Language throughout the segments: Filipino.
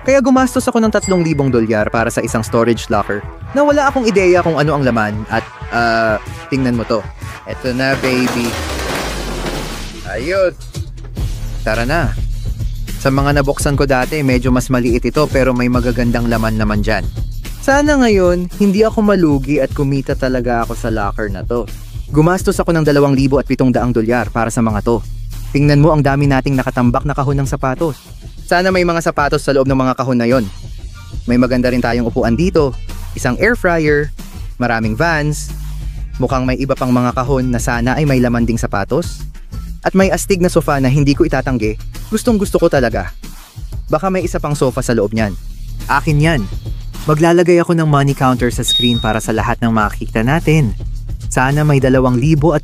Kaya gumastos ako ng $3,000 para sa isang storage locker na wala akong ideya kung ano ang laman at tingnan mo to. Eto na, baby. Ayun. Tara na. Sa mga nabuksan ko dati, medyo mas maliit ito pero may magagandang laman naman dyan. Sana ngayon, hindi ako malugi at kumita talaga ako sa locker na to. Gumastos ako ng $2,700 para sa mga to. Tingnan mo ang dami nating nakatambak na kahon ng sapatos. Sana may mga sapatos sa loob ng mga kahon na yon. May maganda rin tayong upuan dito, isang air fryer, maraming Vans, mukhang may iba pang mga kahon na sana ay may laman ding sapatos, at may astig na sofa na hindi ko itatanggi, gustong gusto ko talaga. Baka may isa pang sofa sa loob niyan. Akin yan. Maglalagay ako ng money counter sa screen para sa lahat ng makikita natin. Sana may $2,700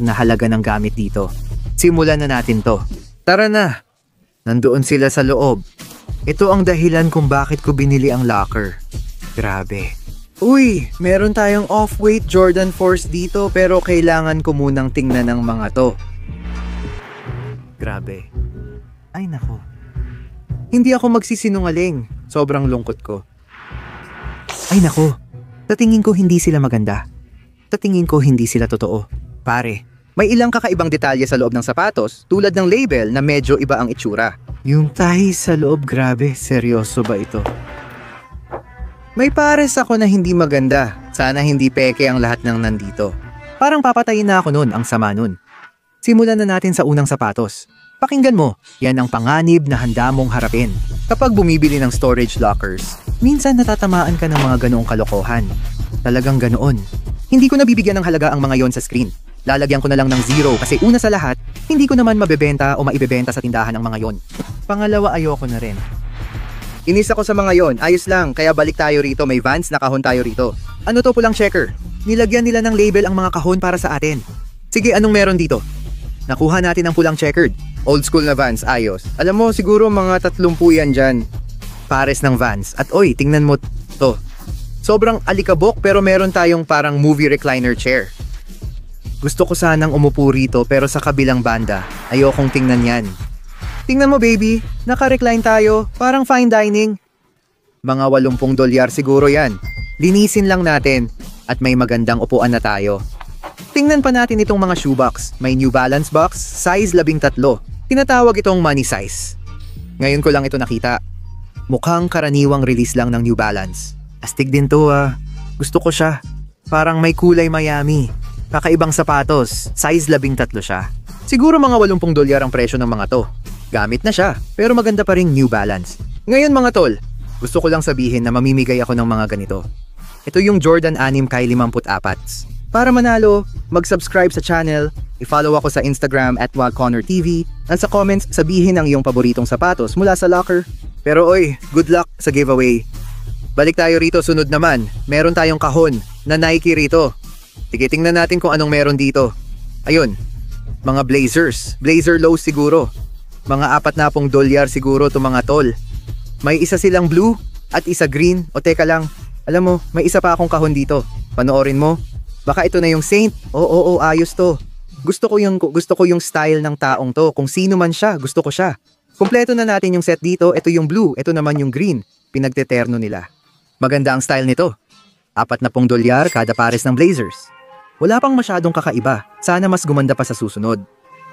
na halaga ng gamit dito. Simulan na natin to. Tara na! Nandoon sila sa loob. Ito ang dahilan kung bakit ko binili ang locker. Grabe. Uy, meron tayong off-white Jordan Force dito pero kailangan ko munang tingnan ng mga to. Grabe. Ay nako. Hindi ako magsisinungaling. Sobrang lungkot ko. Ay nako. Tatingin ko hindi sila maganda. Tatingin ko hindi sila totoo. Pare. May ilang kakaibang detalye sa loob ng sapatos tulad ng label na medyo iba ang itsura. Yung tahi sa loob, grabe, seryoso ba ito? May pares ako na hindi maganda. Sana hindi peke ang lahat ng nandito. Parang papatayin na ako nun, ang sama nun. Simulan na natin sa unang sapatos. Pakinggan mo, yan ang panganib na handa mong harapin. Kapag bumibili ng storage lockers, minsan natatamaan ka ng mga ganoong kalokohan. Talagang ganoon. Hindi ko nabibigyan ng halaga ang mga yon sa screen. Lalagyan ko na lang ng 0 kasi una sa lahat, hindi ko naman mabebenta o maibebenta sa tindahan ng mga yon. Pangalawa, ayoko na rin. Inis ako sa mga yon, ayos lang, kaya balik tayo rito, may Vans na kahon tayo rito. Ano to, pulang checker? Nilagyan nila ng label ang mga kahon para sa atin. Sige, anong meron dito? Nakuha natin ang pulang checkered. Old school na Vans, ayos. Alam mo, siguro mga 30 yan dyan. Pares ng Vans. At oy, tingnan mo to. Sobrang alikabok pero meron tayong parang movie recliner chair. Gusto ko sanang umupo rito pero sa kabilang banda, ayokong tingnan yan. Tingnan mo baby, naka-recline tayo, parang fine dining. Mga $80 siguro yan. Linisin lang natin at may magandang upuan na tayo. Tingnan pa natin itong mga shoebox. May New Balance box, size 13. Tinatawag itong money size. Ngayon ko lang ito nakita. Mukhang karaniwang release lang ng New Balance. Astig din to ah. Gusto ko siya. Parang may kulay Miami. Kakaibang sapatos, size 13 siya. Siguro mga $80 ang presyo ng mga to. Gamit na siya, pero maganda pa ring New Balance. Ngayon mga tol, gusto ko lang sabihin na mamimigay ako ng mga ganito. Ito yung Jordan 6 kay 54. Para manalo, mag-subscribe sa channel, i-follow ako sa Instagram @WagConnorTV, at sa comments sabihin ang iyong paboritong sapatos mula sa locker. Pero oy, good luck sa giveaway. Balik tayo rito, sunod naman. Meron tayong kahon na Nike rito. Sige, tingnan natin kung anong meron dito. Ayun, mga blazers. Blazer lows siguro. Mga $40 siguro to mga tol. May isa silang blue at isa green. O teka lang, alam mo, may isa pa akong kahon dito. Panoorin mo. Baka ito na yung Saint. Oo, ayos to. Gusto ko yung style ng taong to. Kung sino man siya, gusto ko siya. Kumpleto na natin yung set dito. Ito yung blue, ito naman yung green. Pinagteterno nila. Maganda ang style nito. $40 kada pares ng blazers. Wala pang masyadong kakaiba. Sana mas gumanda pa sa susunod.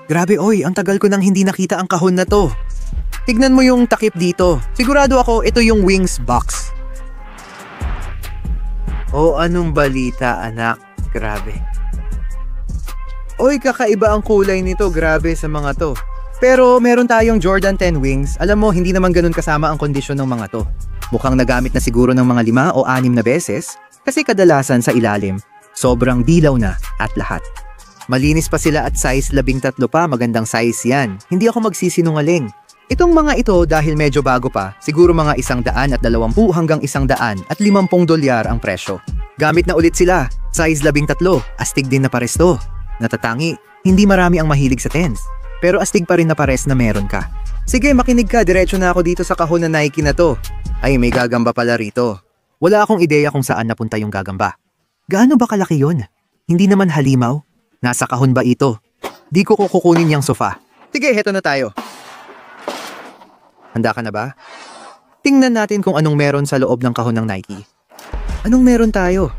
Grabe oy, ang tagal ko nang hindi nakita ang kahon na to. Tignan mo yung takip dito. Sigurado ako ito yung Wings box. O anong balita anak? Grabe. Oy, kakaiba ang kulay nito. Grabe sa mga to. Pero meron tayong Jordan 10 Wings. Alam mo, hindi naman ganun kasama ang kondisyon ng mga to. Mukhang nagamit na siguro ng mga 5 o 6 na beses kasi kadalasan sa ilalim. Sobrang dilaw na at lahat. Malinis pa sila at size 13 pa, magandang size yan. Hindi ako magsisinungaling. Itong mga ito dahil medyo bago pa, siguro mga $120 hanggang $150 ang presyo. Gamit na ulit sila, size 13, astig din na pares to. Natatangi, hindi marami ang mahilig sa tens. Pero astig pa rin na pares na meron ka. Sige, makinig ka, diretso na ako dito sa kahon na Nike na to. Ay, may gagamba pala rito. Wala akong ideya kung saan napunta yung gagamba. Gaano ba kalaki yun? Hindi naman halimaw? Nasa kahon ba ito? Di ko kukunin yung sofa. Sige, heto na tayo. Handa ka na ba? Tingnan natin kung anong meron sa loob ng kahon ng Nike. Anong meron tayo?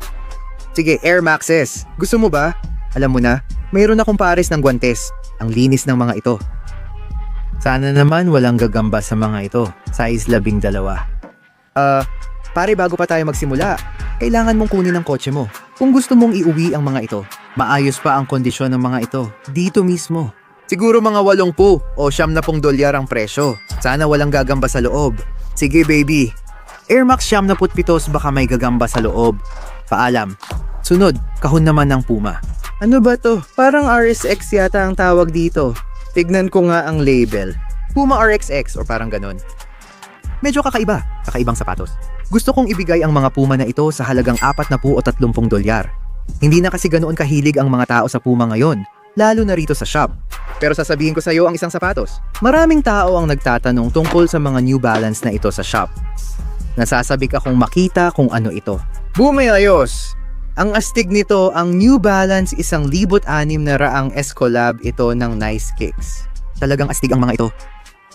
Sige, Air Maxes. Gusto mo ba? Alam mo na, mayroon akong pares ng guwantes. Ang linis ng mga ito. Sana naman walang gagamba sa mga ito. Size 12. Pare, bago pa tayo magsimula, kailangan mong kunin ang kotse mo. Kung gusto mong iuwi ang mga ito, maayos pa ang kondisyon ng mga ito. Dito mismo. Siguro mga 80 o $70 ang presyo. Sana walang gagamba sa loob. Sige baby. Air Max 77 baka may gagamba sa loob. Paalam. Sunod, kahon naman ng Puma. Ano ba to? Parang RSX yata ang tawag dito. Tignan ko nga ang label. Puma RXX o parang ganon. Medyo kakaiba. Kakaibang sapatos. Gusto kong ibigay ang mga Puma na ito sa halagang 40 o $30. Hindi na kasi ganoon kahilig ang mga tao sa Puma ngayon, lalo na rito sa shop. Pero sasabihin ko sa iyo ang isang sapatos. Maraming tao ang nagtatanong tungkol sa mga New Balance na ito sa shop. Nasasabik akong makita kung ano ito. Bumayayos! Ang astig nito, ang New Balance 1,600 Escolab ito ng Nice Kicks. Talagang astig ang mga ito.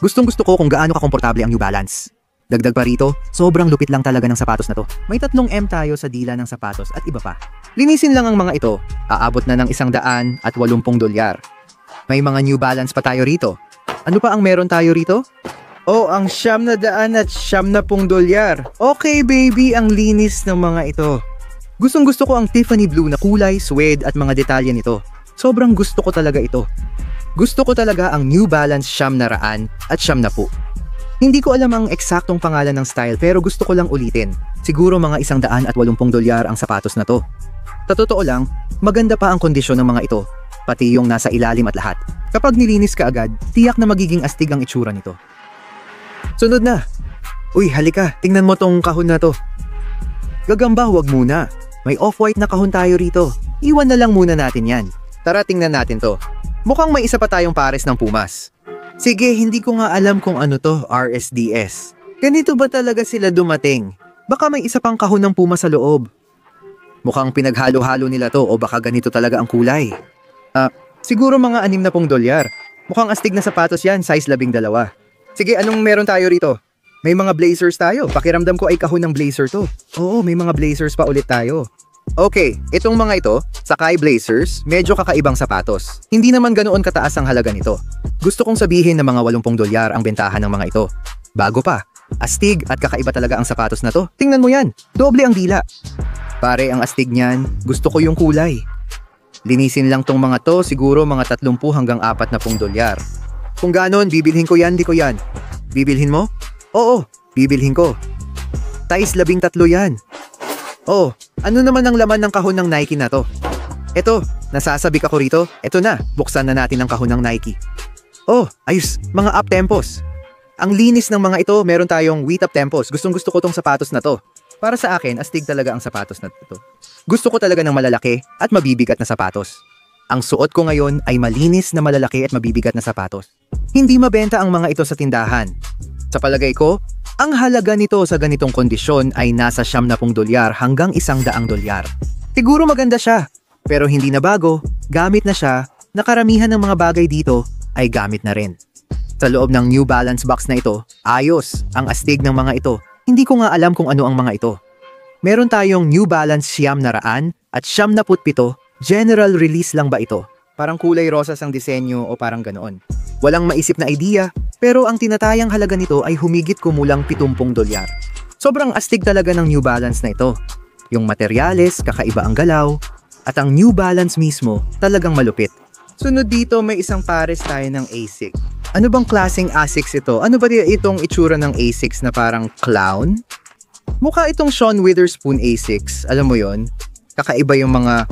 Gustong gusto ko kung gaano kakomportable ang New Balance. Dagdag pa rito, sobrang lupit lang talaga ng sapatos na to. May 3M tayo sa dila ng sapatos at iba pa. Linisin lang ang mga ito, aabot na ng $180. May mga New Balance pa tayo rito. Ano pa ang meron tayo rito? Oh, ang $100 at $70. Okay baby, ang linis ng mga ito. Gustong gusto ko ang Tiffany blue na kulay, suede at mga detalye nito. Sobrang gusto ko talaga ito. Gusto ko talaga ang New Balance 100 at 70. Hindi ko alam ang eksaktong pangalan ng style pero gusto ko lang ulitin. Siguro mga $180 ang sapatos na to. Sa totoo lang, maganda pa ang kondisyon ng mga ito, pati yung nasa ilalim at lahat. Kapag nilinis ka agad, tiyak na magiging astig ang itsura nito. Sunod na. Uy, halika, tingnan mo tong kahon na to. Gagamba, huwag muna. May off-white na kahon tayo rito. Iwan na lang muna natin yan. Tara, tingnan natin to. Mukhang may isa pa tayong pares ng Pumas. Sige, hindi ko nga alam kung ano to, RSDS. Ganito ba talaga sila dumating? Baka may isa pang kahon ng Puma sa loob. Mukhang pinaghalo-halo nila to o baka ganito talaga ang kulay. Siguro mga $60. Mukhang astig na sapatos yan, size 12. Sige, anong meron tayo rito? May mga blazers tayo. Pakiramdam ko ay kahon ng blazer to. Oo, may mga blazers pa ulit tayo. Okay, itong mga ito, Sacai Blazers, medyo kakaibang sapatos. Hindi naman ganoon kataas ang halaga nito. Gusto kong sabihin na mga $80 ang bentahan ng mga ito. Bago pa, astig at kakaiba talaga ang sapatos na to. Tingnan mo yan, doble ang dila. Pare, ang astig niyan, gusto ko yung kulay. Linisin lang tong mga to, siguro mga $30 hanggang $40. Kung ganon, bibilhin ko yan, di ko yan. Bibilhin mo? Oo, bibilhin ko. Size 13 yan. Oh, ano naman ang laman ng kahon ng Nike na to? Eto, nasasabik ako rito. Eto na, buksan na natin ang kahon ng Nike. Oh, ayos, mga up-tempos. Ang linis ng mga ito, meron tayong wheat up-tempos. Gustong gusto ko tong sapatos na to. Para sa akin, astig talaga ang sapatos na ito. Gusto ko talaga ng malalaki at mabibigat na sapatos. Ang suot ko ngayon ay malinis na malalaki at mabibigat na sapatos. Hindi mabenta ang mga ito sa tindahan. Sa palagay ko, ang halaga nito sa ganitong kondisyon ay nasa $70 hanggang $100. Siguro maganda siya, pero hindi na bago, gamit na siya, na karamihan ng mga bagay dito ay gamit na rin. Sa loob ng New Balance box na ito, ayos ang astig ng mga ito. Hindi ko nga alam kung ano ang mga ito. Meron tayong New Balance 100 at 77, general release lang ba ito? Parang kulay rosas ang disenyo o parang ganoon. Walang maisip na idea, pero ang tinatayang halaga nito ay humigit kumulang $70. Sobrang astig talaga ng New Balance na ito. Yung materyales, kakaiba ang galaw, at ang New Balance mismo talagang malupit. Sunod dito may isang pares tayo ng Asics. Ano bang klaseng Asics ito? Ano ba itong itsura ng Asics na parang clown? Mukha itong Sean Witherspoon Asics, alam mo yon? Kakaiba yung mga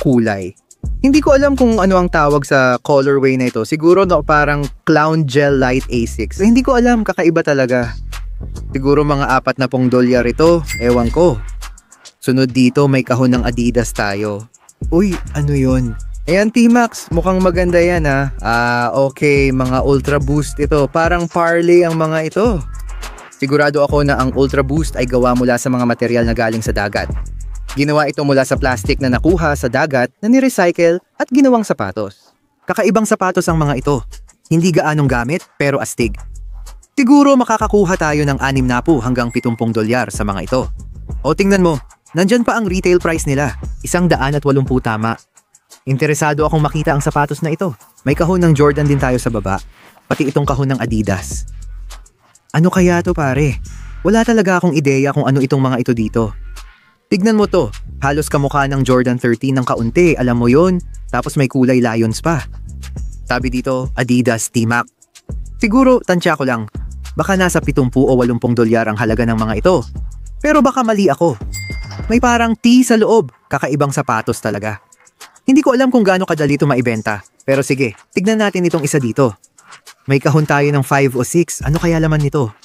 kulay. Hindi ko alam kung ano ang tawag sa colorway na ito. Siguro no, parang clown gel light Asics. Hindi ko alam, kakaiba talaga. Siguro mga $40 ito, ewan ko. Sunod dito may kahon ng Adidas tayo. Uy, ano yon? Ayan T-Max, mukhang maganda yan ha. Okay, mga Ultra Boost ito. Parang Parley ang mga ito. Sigurado ako na ang Ultra Boost ay gawa mula sa mga material na galing sa dagat. Ginawa ito mula sa plastic na nakuha sa dagat na ni-recycle at ginawang sapatos. Kakaibang sapatos ang mga ito. Hindi gaanong gamit pero astig. Siguro makakakuha tayo ng 60 hanggang 70 dolyar sa mga ito. O tingnan mo, nandyan pa ang retail price nila, 180 tama. Interesado akong makita ang sapatos na ito. May kahon ng Jordan din tayo sa baba, pati itong kahon ng Adidas. Ano kaya to pare? Wala talaga akong ideya kung ano itong mga ito dito. Tignan mo to, halos kamukha ng Jordan 13 ng kaunti, alam mo yon. Tapos may kulay Lions pa. Sabi dito, Adidas T-Mac. Siguro, tansya ko lang, baka nasa 70 o 80 dolyar ang halaga ng mga ito. Pero baka mali ako. May parang T sa loob, kakaibang sapatos talaga. Hindi ko alam kung gaano kadali ito maibenta. Pero sige, tignan natin itong isa dito. May kahon tayo ng 5 o 6, ano kaya laman nito?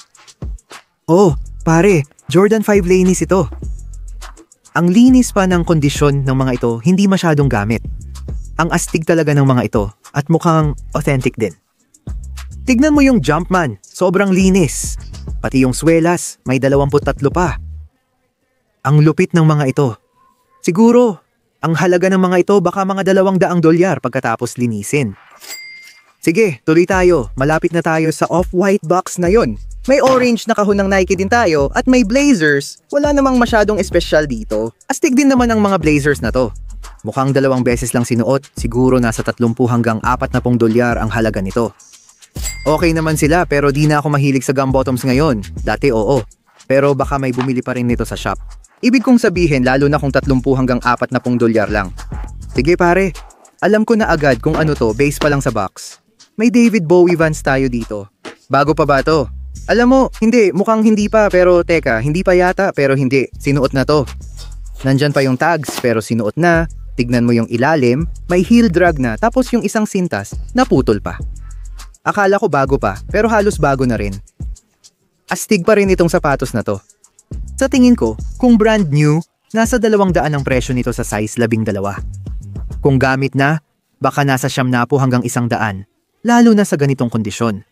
Oh, pare, Jordan 5 Laney's ito. Ang linis pa ng kondisyon ng mga ito, hindi masyadong gamit. Ang astig talaga ng mga ito at mukhang authentic din. Tignan mo yung Jumpman, sobrang linis. Pati yung swelas, may 23 pa. Ang lupit ng mga ito. Siguro, ang halaga ng mga ito baka mga 200 dolyar pagkatapos linisin. Sige, tuloy tayo. Malapit na tayo sa off-white box na yon. May orange na kahon ng Nike din tayo at may blazers. Wala namang masyadong espesyal dito. Astig din naman ang mga blazers na to. Mukhang 2 beses lang sinuot, siguro nasa 30 hanggang 40 dolyar ang halaga nito. Okay naman sila pero di na ako mahilig sa gum bottoms ngayon. Dati oo, pero baka may bumili pa rin nito sa shop. Ibig kong sabihin lalo na kung 30 hanggang 40 dolyar lang. Sige pare, alam ko na agad kung ano to base pa lang sa box. May David Bowie Vans tayo dito. Bago pa ba to? Alam mo, hindi, mukhang hindi pa pero teka, hindi pa yata pero hindi, sinuot na to. Nandyan pa yung tags pero sinuot na, tignan mo yung ilalim, may heel drag na tapos yung isang sintas, naputol pa. Akala ko bago pa pero halos bago na rin. Astig pa rin itong sapatos na to. Sa tingin ko, kung brand new, nasa 200 ang presyo nito sa size 12. Kung gamit na, baka nasa 70 hanggang 100, lalo na sa ganitong kondisyon.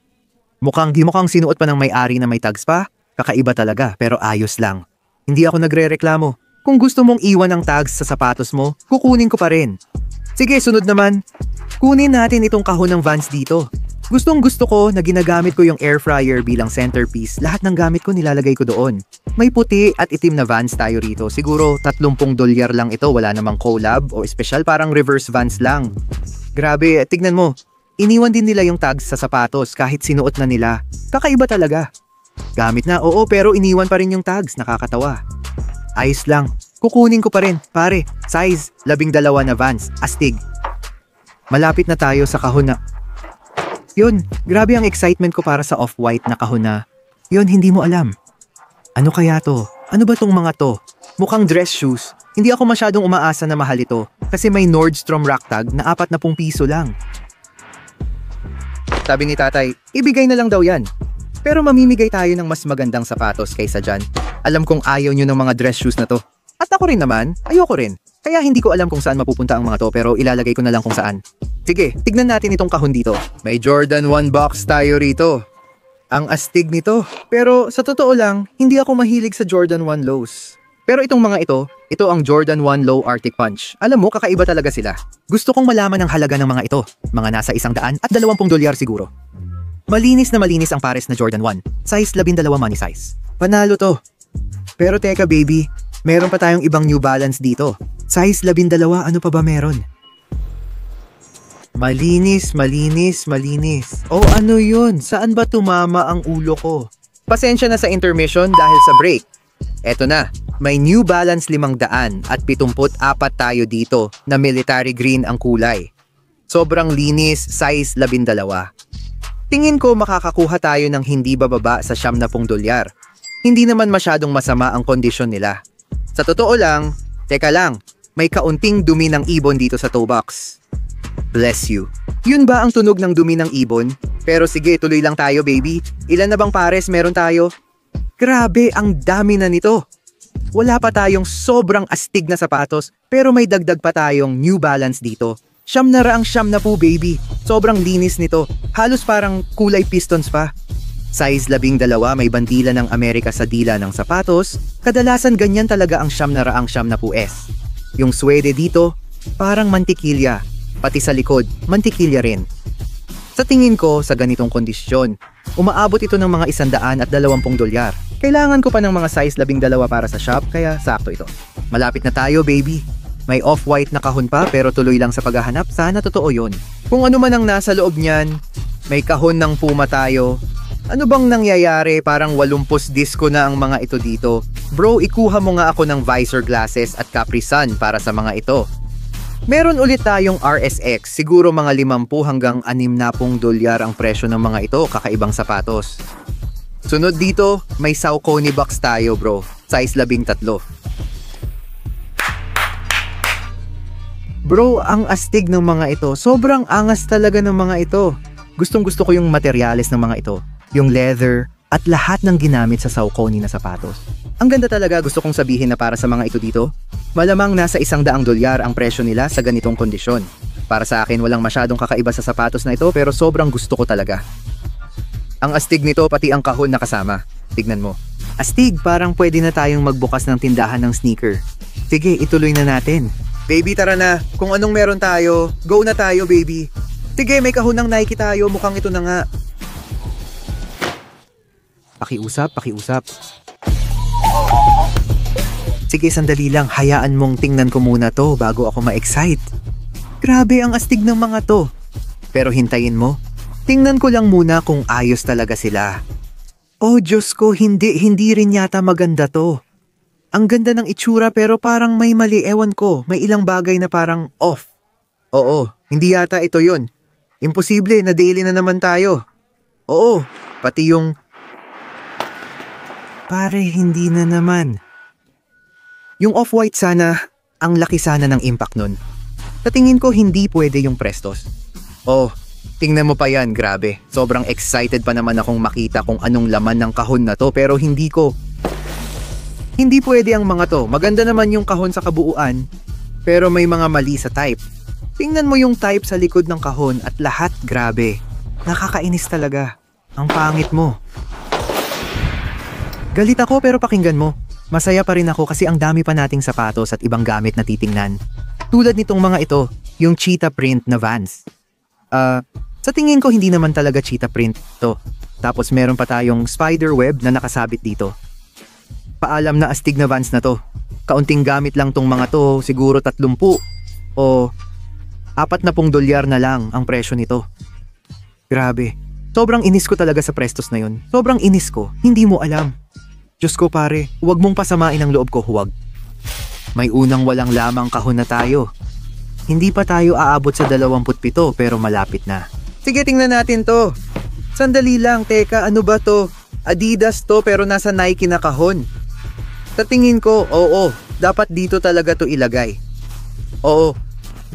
Mukhang sinuot pa ng may-ari na may tags pa, kakaiba talaga pero ayos lang. Hindi ako nagre-reklamo. Kung gusto mong iwan ang tags sa sapatos mo, kukunin ko pa rin. Sige, sunod naman. Kunin natin itong kahon ng Vans dito. Gustong gusto ko na ginagamit ko yung air fryer bilang centerpiece. Lahat ng gamit ko nilalagay ko doon. May puti at itim na Vans tayo rito. Siguro 30 dolyar lang ito. Wala namang collab o special, parang reverse Vans lang. Grabe, tignan mo. Iniwan din nila yung tags sa sapatos kahit sinuot na nila. Kakaiba talaga. Gamit na, oo, pero iniwan pa rin yung tags. Nakakatawa. Ayos lang. Kukunin ko pa rin. Pare, size 12 na Vans. Astig. Malapit na tayo sa kahon na... Yun, grabe ang excitement ko para sa off-white na kahon na... Yun, hindi mo alam. Ano kaya to? Ano ba tong mga to? Mukhang dress shoes. Hindi ako masyadong umaasa na mahal ito kasi may Nordstrom rack tag na 40 piso lang. Sabi ni tatay, ibigay na lang daw yan. Pero mamimigay tayo ng mas magandang sapatos kaysa dyan. Alam kong ayaw nyo ng mga dress shoes na to. At ako rin naman, ayoko rin. Kaya hindi ko alam kung saan mapupunta ang mga to pero ilalagay ko na lang kung saan. Sige, tignan natin itong kahon dito. May Jordan 1 box tayo rito. Ang astig nito. Pero sa totoo lang, hindi ako mahilig sa Jordan 1 lows. Pero itong mga ito ang Jordan 1 Low Arctic Punch. Alam mo, kakaiba talaga sila. Gusto kong malaman ang halaga ng mga ito. Mga nasa 100 at 20 dolyar siguro. Malinis na malinis ang pares na Jordan 1. Size 12 money size. Panalo to. Pero teka baby, meron pa tayong ibang New Balance dito. Size 12, ano pa ba meron? Malinis. O ano yun? Saan ba tumama ang ulo ko? Pasensya na sa intermission dahil sa break. Eto na, may New Balance 500 at 74 tayo dito na military green ang kulay. Sobrang linis, size 12. Tingin ko makakakuha tayo ng hindi bababa sa 70 dolyar. Hindi naman masyadong masama ang kondisyon nila. Sa totoo lang, teka lang, may kaunting dumi ng ibon dito sa toe box. Bless you. Yun ba ang tunog ng dumi ng ibon? Pero sige, tuloy lang tayo baby. Ilan na bang pares meron tayo? Grabe, ang dami na nito. Wala pa tayong sobrang astig na sapatos, pero may dagdag pa tayong New Balance dito. 700 po baby. Sobrang linis nito. Halos parang kulay pistons pa. Size 12, may bandila ng Amerika sa dila ng sapatos. Kadalasan ganyan talaga ang 700S. Yung suede dito, parang mantikilya. Pati sa likod, mantikilya rin. Sa tingin ko, sa ganitong kondisyon, Umaabot ito ng mga $120. Kailangan ko pa ng mga size 12 para sa shop, kaya sakto ito. Malapit na tayo, baby. May off-white na kahon pa pero tuloy lang sa paghahanap, sana totoo yun. Kung ano man ang nasa loob niyan, may kahon ng Puma tayo. Ano bang nangyayari? Parang 80 disco na ang mga ito dito. Bro, ikuha mo nga ako ng visor glasses at Capri Sun para sa mga ito. Meron ulit tayong RSX, siguro mga 50 hanggang $60 ang presyo ng mga ito, kakaibang sapatos. Sunod dito, may Saucony box tayo bro, size 13. Bro, ang astig ng mga ito, sobrang angas talaga ng mga ito. Gustong gusto ko yung materyales ng mga ito, yung leather at lahat ng ginamit sa Saucony na sapatos. Ang ganda talaga, gusto kong sabihin na para sa mga ito dito, malamang nasa $100 ang presyo nila sa ganitong kondisyon. Para sa akin, walang masyadong kakaiba sa sapatos na ito pero sobrang gusto ko talaga. Ang astig nito pati ang kahon na kasama. Tignan mo. Astig, parang pwede na tayong magbukas ng tindahan ng sneaker. Sige, ituloy na natin. Baby, tara na. Kung anong meron tayo, go na tayo baby. Sige, may kahon ng Nike tayo, mukhang ito na nga. Pakiusap. Sige, sandali lang. Hayaan mong tingnan ko muna to bago ako ma-excite. Grabe ang astig ng mga to. Pero hintayin mo. Tingnan ko lang muna kung ayos talaga sila. Oh, Diyos ko, hindi rin yata maganda to. Ang ganda ng itsura pero parang may mali, ewan ko. May ilang bagay na parang off. Oo, hindi yata ito yun. Imposible, na daily na naman tayo. Oo, pati yung... Pare, hindi na naman. Yung off-white sana, ang laki sana ng impact nun. Sa tingin ko hindi pwede yung Prestos. Oh, tingnan mo pa yan, grabe. Sobrang excited pa naman akong makita kung anong laman ng kahon na to pero hindi pwede ang mga to. Maganda naman yung kahon sa kabuuan pero may mga mali sa type. Tingnan mo yung type sa likod ng kahon at lahat grabe. Nakakainis talaga. Ang pangit mo. Galit ako pero pakinggan mo. Masaya pa rin ako kasi ang dami pa nating sapatos at ibang gamit na titingnan. Tulad nitong mga ito, yung cheetah print na Vans. Sa tingin ko hindi naman talaga cheetah print to. Tapos meron pa tayong spider web na nakasabit dito. Paalam na astig na Vans na to. Kaunting gamit lang tong mga to, siguro 30 o $40 na lang ang presyo nito. Grabe. Sobrang inis ko talaga sa Prestos na yun. Sobrang inis ko, hindi mo alam. Diyos ko pare, huwag mong pasamain ang loob ko, huwag. May unang walang lamang kahon na tayo. Hindi pa tayo aabot sa 27 pero malapit na. Sige, tingnan natin to. Sandali lang, teka, ano ba to? Adidas to pero nasa Nike na kahon. Sa tingin ko, oo, dapat dito talaga to ilagay. Oo,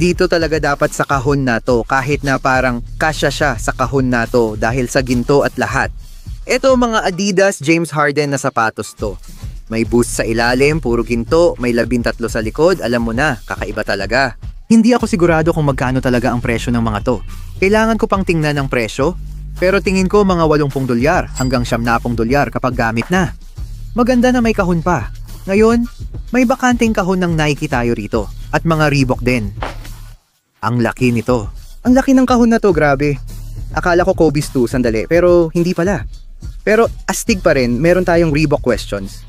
dito talaga dapat sa kahon na to kahit na parang kasya siya sa kahon na to dahil sa ginto at lahat. Ito mga Adidas James Harden na sapatos to. May boost sa ilalim, puro ginto, may 13 sa likod, alam mo na, kakaiba talaga. Hindi ako sigurado kung magkano talaga ang presyo ng mga to. Kailangan ko pang tingnan ng presyo, pero tingin ko mga $80 hanggang $90 kapag gamit na. Maganda na may kahon pa. Ngayon, may bakanting kahon ng Nike tayo rito at mga Reebok din. Ang laki nito. Ang laki ng kahon na to, grabe. Akala ko Kobe's 2, sandali, pero hindi pala. Pero astig pa rin, meron tayong Reebok questions.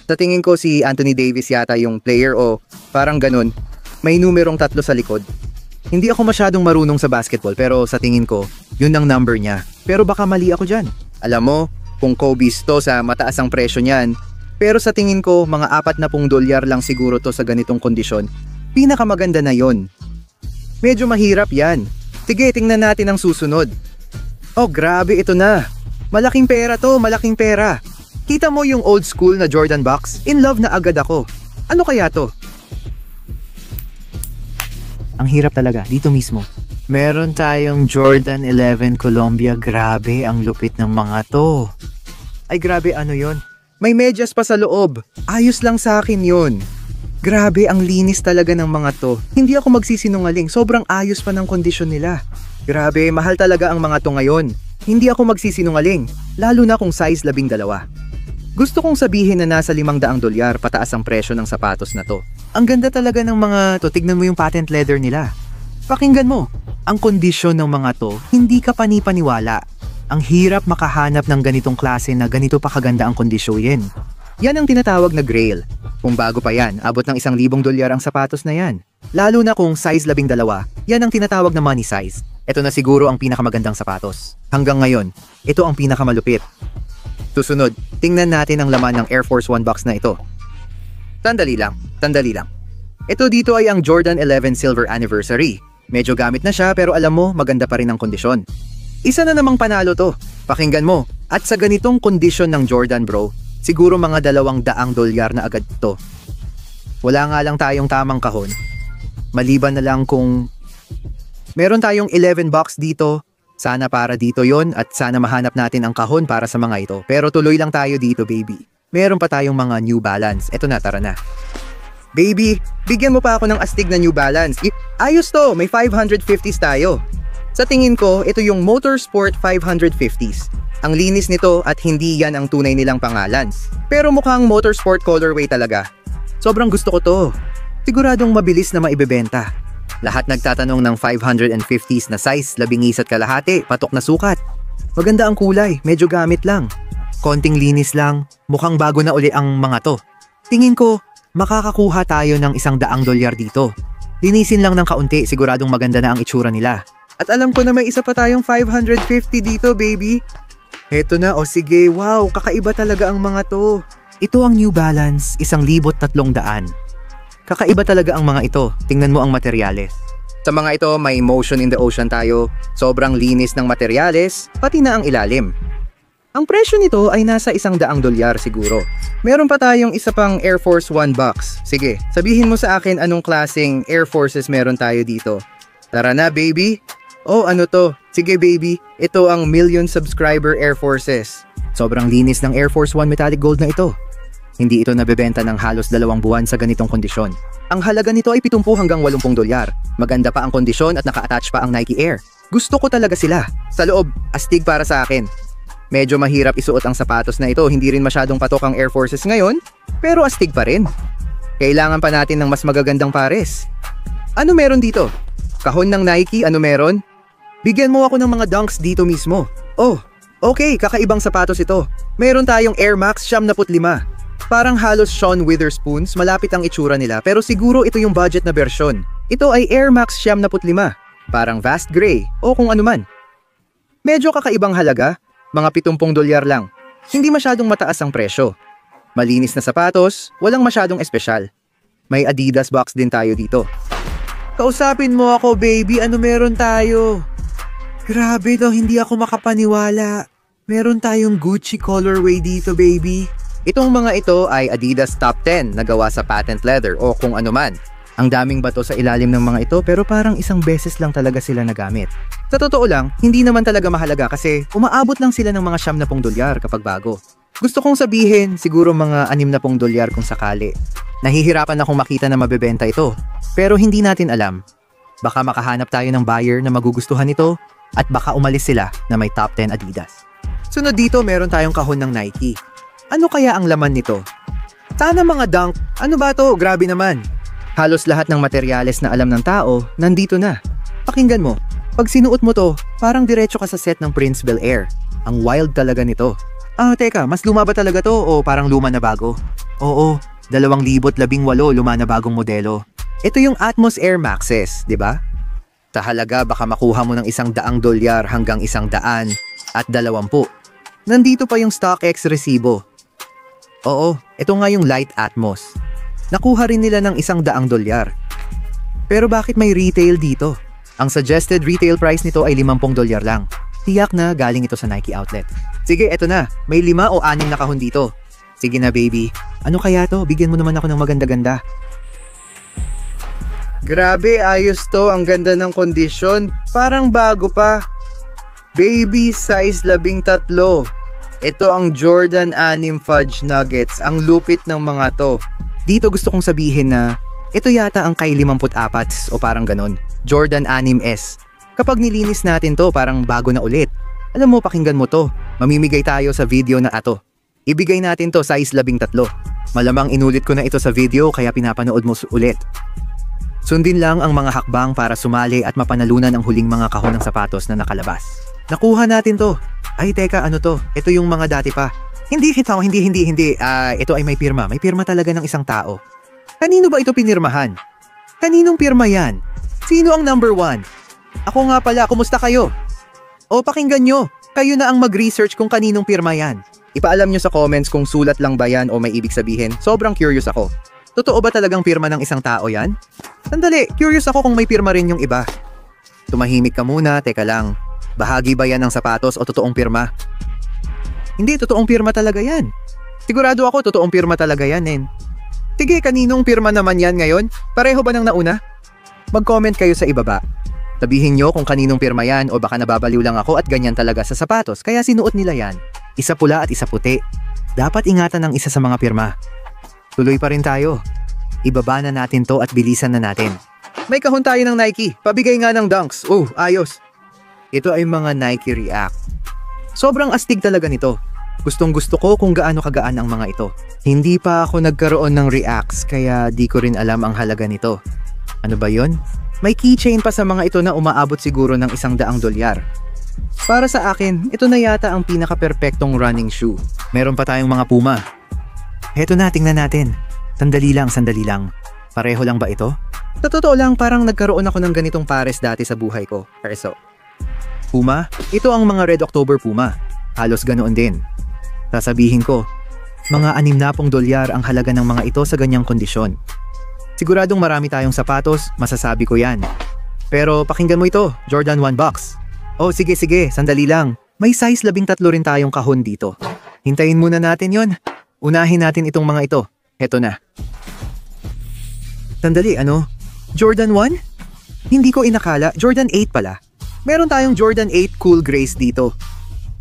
Sa tingin ko si Anthony Davis yata yung player o parang ganun. May numerong 3 sa likod. Hindi ako masyadong marunong sa basketball pero sa tingin ko, yun ang number niya. Pero baka mali ako dyan. Alam mo, kung Kobe's to sa mataas ang presyo niyan, pero sa tingin ko mga $40 lang siguro to sa ganitong kondisyon. Pinakamaganda na yon. Medyo mahirap yan. Sige, tingnan natin ang susunod. Oh, grabe, ito na. Malaking pera to, malaking pera. Kita mo yung old school na Jordan box? In love na agad ako. Ano kaya to? Ang hirap talaga, dito mismo. Meron tayong Jordan 11 Columbia. Grabe, ang lupit ng mga to. Ay grabe, ano yon? May medyas pa sa loob. Ayos lang sa akin yon. Grabe, ang linis talaga ng mga to. Hindi ako magsisinungaling, sobrang ayos pa ng kondisyon nila. Grabe, mahal talaga ang mga to ngayon. Hindi ako magsisinungaling, lalo na kung size 12. Gusto kong sabihin na nasa $500 pataas ang presyo ng sapatos na to. Ang ganda talaga ng mga to, tignan mo yung patent leather nila. Pakinggan mo, ang kondisyon ng mga to, hindi ka panipaniwala. Ang hirap makahanap ng ganitong klase na ganito pa kaganda ang kondisyon. Yan ang tinatawag na grail. Kung bago pa yan, abot ng $1,000 ang sapatos na yan. Lalo na kung size 12, yan ang tinatawag na money size. Ito na siguro ang pinakamagandang sapatos. Hanggang ngayon, ito ang pinakamalupit. Susunod, tingnan natin ang laman ng Air Force 1 box na ito. Sandali lang. Ito dito ay ang Jordan 11 Silver Anniversary. Medyo gamit na siya pero alam mo, maganda pa rin ang kondisyon. Isa na namang panalo to. Pakinggan mo. At sa ganitong kondisyon ng Jordan bro, siguro mga $200 na agad to. Wala nga lang tayong tamang kahon. Maliban na lang kung meron tayong 11 box dito. Sana para dito yon at sana mahanap natin ang kahon para sa mga ito. Pero tuloy lang tayo dito baby. Meron pa tayong mga New Balance. Eto na, tara na. Baby, bigyan mo pa ako ng astig na New Balance. Ayos to, may 550s tayo. Sa tingin ko, ito yung Motorsport 550s. Ang linis nito at hindi yan ang tunay nilang pangalan. Pero mukhang Motorsport colorway talaga. Sobrang gusto ko to. Siguradong mabilis na maibebenta. Lahat nagtatanong ng 550s na size, 11 at kalahati, patok na sukat. Maganda ang kulay, medyo gamit lang. Konting linis lang, mukhang bago na uli ang mga to. Tingin ko, makakakuha tayo ng $100 dito. Linisin lang ng kaunti, siguradong maganda na ang itsura nila. At alam ko na may isa pa tayong 550 dito, baby. Heto na, o sige, wow, kakaiba talaga ang mga to. Ito ang New Balance, 1,300. Kakaiba talaga ang mga ito, tingnan mo ang materyales. Sa mga ito, may motion in the ocean tayo, sobrang linis ng materyales, pati na ang ilalim. Ang presyo nito ay nasa $100 siguro. Meron pa tayong isa pang Air Force 1 box. Sige, sabihin mo sa akin anong klaseng Air Forces meron tayo dito. Tara na, baby! Oh, ano to? Sige baby, ito ang million subscriber Air Forces. Sobrang linis ng Air Force 1 metallic gold na ito. Hindi ito nabebenta ng halos 2 buwan sa ganitong kondisyon. Ang halaga nito ay 70 hanggang $80. Maganda pa ang kondisyon at naka-attach pa ang Nike Air. Gusto ko talaga sila. Sa loob, astig para sa akin. Medyo mahirap isuot ang sapatos na ito, hindi rin masyadong patok ang Air Forces ngayon, pero astig pa rin. Kailangan pa natin ng mas magagandang pares. Ano meron dito? Kahon ng Nike, ano meron? Bigyan mo ako ng mga dunks dito mismo. Oh, okay, kakaibang sapatos ito. Meron tayong Air Max 75. Parang halos Sean Witherspoons, malapit ang itsura nila pero siguro ito yung budget na bersyon. Ito ay Air Max 75. Parang vast gray o kung ano man. Medyo kakaibang halaga, mga $70 lang. Hindi masyadong mataas ang presyo. Malinis na sapatos, walang masyadong espesyal. May Adidas box din tayo dito. Kausapin mo ako baby, ano meron tayo? Grabe daw, hindi ako makapaniwala. Meron tayong Gucci colorway dito, baby. Itong mga ito ay Adidas Top 10 na gawa sa patent leather o kung ano man. Ang daming bato sa ilalim ng mga ito pero parang isang beses lang talaga sila nagamit. Sa totoo lang, hindi naman talaga mahalaga kasi umaabot lang sila ng mga $70 kapag bago. Gusto kong sabihin, siguro mga $60 kung sakali. Nahihirapan akong makita na mabebenta ito. Pero hindi natin alam. Baka makahanap tayo ng buyer na magugustuhan ito at baka umalis sila na may top 10 Adidas. Sunod dito, meron tayong kahon ng Nike. Ano kaya ang laman nito? Sana mga dunk. Ano ba to? Grabe naman. Halos lahat ng materyales na alam ng tao, nandito na. Pakinggan mo. Pag sinuot mo to, parang diretso ka sa set ng Prince Bel-Air. Ang wild talaga nito. Teka, mas luma ba talaga to o parang luma na bago? Oo, 2018 luma na bagong modelo. Ito yung Atmos Air Maxes, di ba? Sa halaga baka makuha mo ng $100 hanggang 120. Nandito pa yung StockX resibo. Oo, ito nga yung Light Atmos. Nakuha rin nila ng $100. Pero bakit may retail dito? Ang suggested retail price nito ay $50 lang. Tiyak na galing ito sa Nike outlet. Sige, eto na. May 5 o 6 na kahon dito. Sige na baby. Ano kaya to? Bigyan mo naman ako ng maganda-ganda. Grabe, ayos to. Ang ganda ng kondisyon. Parang bago pa. Baby size 13. Ito ang Jordan 6 Fudge Nuggets. Ang lupit ng mga to. Dito gusto kong sabihin na ito yata ang kay 54 o parang ganon. Jordan 6S. Kapag nilinis natin to, parang bago na ulit. Alam mo, pakinggan mo to. Mamimigay tayo sa video na ato. Ibigay natin to size 13. Malamang inulit ko na ito sa video kaya pinapanood mo ulit. Sundin lang ang mga hakbang para sumali at mapanalunan ang huling mga kahon ng sapatos na nakalabas. Nakuha natin to. Ay teka, ano to? Ito yung mga dati pa. Hindi. Ito ay may pirma. May pirma talaga ng isang tao. Kanino ba ito pinirmahan? Kaninong pirma yan? Sino ang number 1? Ako nga pala, kumusta kayo? O pakinggan nyo, kayo na ang mag-research kung kaninong pirma yan. Ipaalam nyo sa comments kung sulat lang ba yan o may ibig sabihin. Sobrang curious ako. Totoo ba talagang pirma ng isang tao yan? Sandali, curious ako kung may pirma rin yung iba. Tumahimik ka muna, teka lang. Bahagi ba yan ng sapatos o totoong pirma? Hindi, totoong pirma talaga yan. Sigurado ako totoong pirma talaga yan, Nen. Sige, kaninong pirma naman yan ngayon? Pareho ba ng nauna? Mag-comment kayo sa ibaba. Sabihin nyo kung kaninong pirma yan o baka nababaliw lang ako at ganyan talaga sa sapatos kaya sinuot nila yan. Isa pula at isa puti. Dapat ingatan ang isa sa mga pirma. Tuloy pa rin tayo. Ibaba na natin to at bilisan na natin. May kahon tayo ng Nike. Pabigay nga ng Dunks. Oh, ayos. Ito ay mga Nike React. Sobrang astig talaga nito. Gustong gusto ko kung gaano kagaan ang mga ito. Hindi pa ako nagkaroon ng Reacts kaya di ko rin alam ang halaga nito. Ano ba yon? May keychain pa sa mga ito na umaabot siguro ng $100. Para sa akin, ito na yata ang pinaka-perpektong running shoe. Meron pa tayong mga Puma. Heto na, tingnan natin. Sandali lang. Pareho lang ba ito? Sa totoo lang, parang nagkaroon ako ng ganitong pares dati sa buhay ko. Perso. Puma? Ito ang mga Red October Puma. Halos ganoon din. Sasabihin ko, mga $60 ang halaga ng mga ito sa ganyang kondisyon. Siguradong marami tayong sapatos, masasabi ko yan. Pero pakinggan mo ito, Jordan 1 box. Oh sige, sandali lang. May size 13 rin tayong kahon dito. Hintayin muna natin yon. Unahin natin itong mga ito. Heto na. Sandali, ano? Jordan 1? Hindi ko inakala, Jordan 8 pala. Meron tayong Jordan 8 Cool Grace dito.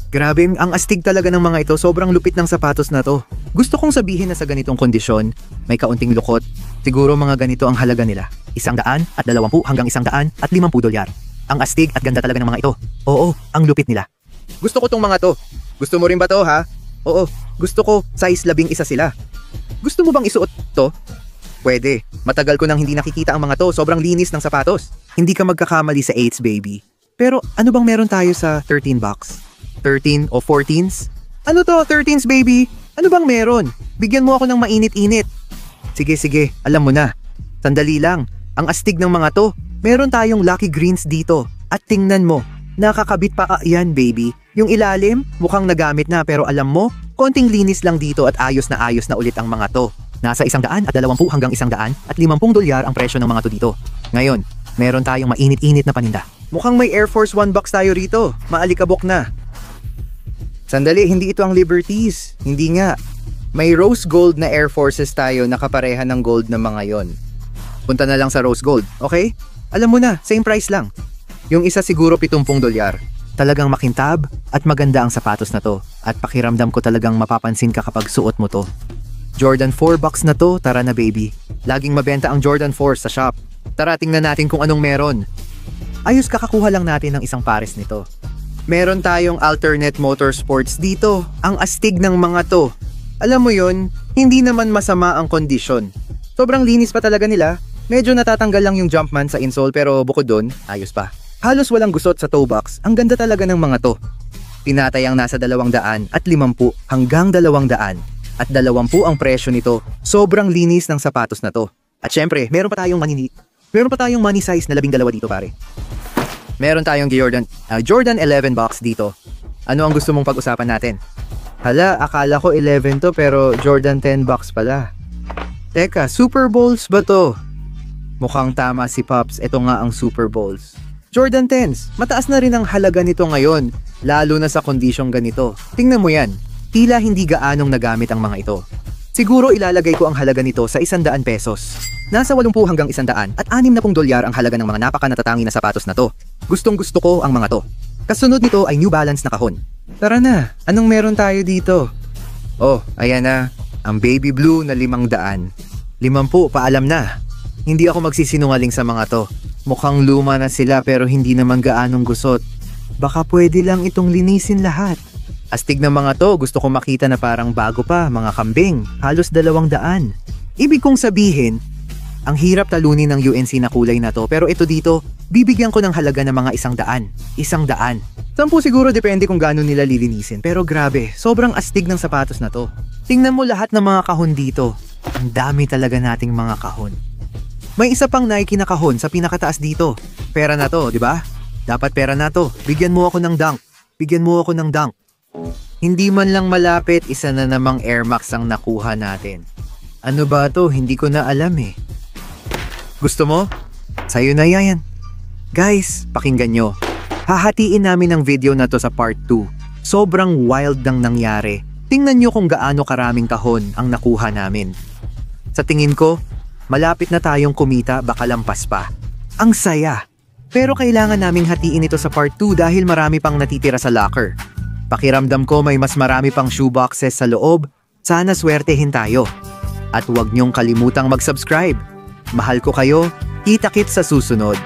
Grabe, ang astig talaga ng mga ito, sobrang lupit ng sapatos na to. Gusto kong sabihin na sa ganitong kondisyon, may kaunting lukot, siguro mga ganito ang halaga nila. $100 at 20 hanggang $150. Ang astig at ganda talaga ng mga ito. Oo, ang lupit nila. Gusto ko tong mga to. Gusto mo rin ba to, ha? Oo, gusto ko, size 11 sila. Gusto mo bang isuot to? Pwede. Matagal ko nang hindi nakikita ang mga to, sobrang linis ng sapatos. Hindi ka magkakamali sa 8s, baby. Pero ano bang meron tayo sa 13 box? 13 o 14s? Ano to, 13s, baby? Ano bang meron? Bigyan mo ako ng mainit-init. Sige, alam mo na. Sandali lang, ang astig ng mga to. Meron tayong Lucky Greens dito. At tingnan mo, nakakabit pa yan, baby. Yung ilalim, mukhang nagamit na pero alam mo, konting linis lang dito at ayos na ulit ang mga to. Nasa $100 at 20 hanggang $150 ang presyo ng mga to dito. Ngayon, meron tayong mainit-init na paninda. Mukhang may Air Force 1 box tayo rito. Maalikabok na. Sandali, hindi ito ang Liberties. Hindi nga. May rose gold na Air Forces tayo na kapareha ng gold na mga yon. Punta na lang sa rose gold, okay? Alam mo na, same price lang. Yung isa siguro $70. Talagang makintab at maganda ang sapatos na to. At pakiramdam ko talagang mapapansin ka kapag suot mo to. Jordan 4 box na to, tara na baby. Laging mabenta ang Jordan 4 sa shop. Tara tingnan natin kung anong meron. Ayos, kakakuha lang natin ng isang pares nito. Meron tayong alternate motorsports dito. Ang astig ng mga to. Alam mo yon, hindi naman masama ang kondisyon. Sobrang linis pa talaga nila. Medyo natatanggal lang yung Jumpman sa insole pero bukod doon, ayos pa. Halos walang gusot sa toe box. Ang ganda talaga ng mga to. Tinatayang nasa $250 hanggang $200 at 20 ang presyo nito. Sobrang linis ng sapatos na to. At syempre, meron pa tayong money size na 12 dito, pare. Meron tayong Jordan 11 box dito. Ano ang gusto mong pag-usapan natin? Hala, akala ko 11 to pero Jordan 10 box pala. Teka, Super Bowls ba to? Mukhang tama si Pops, ito nga ang Super Bowls. Jordan 10s, mataas na rin ang halaga nito ngayon, lalo na sa kondisyong ganito. Tingnan mo yan, tila hindi gaanong nagamit ang mga ito. Siguro ilalagay ko ang halaga nito sa $100. Nasa 80 hanggang 100 at $60 ang halaga ng mga napaka-natatangi na sapatos na to. Gustong gusto ko ang mga to. Kasunod nito ay New Balance na kahon. Tara na, anong meron tayo dito? Oh, ayan na, ang baby blue na 500. 50, paalam na. Hindi ako magsisinungaling sa mga to. Mukhang luma na sila pero hindi naman gaanong gusot. Baka pwede lang itong linisin lahat. Astig ng mga to, gusto ko makita na parang bago pa, mga kambing. Halos 200. Ibig kong sabihin, Ang hirap talunin ng UNC na kulay na to, pero ito dito, bibigyan ko ng halaga ng mga 100. 100. 10 siguro depende kung gaano nila lilinisin. Pero grabe, sobrang astig ng sapatos na to. Tingnan mo lahat ng mga kahon dito. Ang dami talaga nating mga kahon. May isa pang Nike na kahon sa pinakataas dito. Pera na to, di ba? Dapat pera na to. Bigyan mo ako ng dunk. Bigyan mo ako ng dunk. Hindi man lang malapit, isa na namang Air Max ang nakuha natin. Ano ba to? Hindi ko na alam eh. Gusto mo? Sa'yo na yan. Guys, pakinggan nyo. Hahatiin namin ang video na to sa part 2. Sobrang wild nang nangyari. Tingnan nyo kung gaano karaming kahon ang nakuha namin. Sa tingin ko, malapit na tayong kumita, baka lampas pa. Ang saya! Pero kailangan naming hatiin ito sa part 2 dahil marami pang natitira sa locker. Pakiramdam ko may mas marami pang shoeboxes sa loob. Sana swertehin tayo. At huwag niyong kalimutang mag-subscribe. Mahal ko kayo. Kita-kits sa susunod.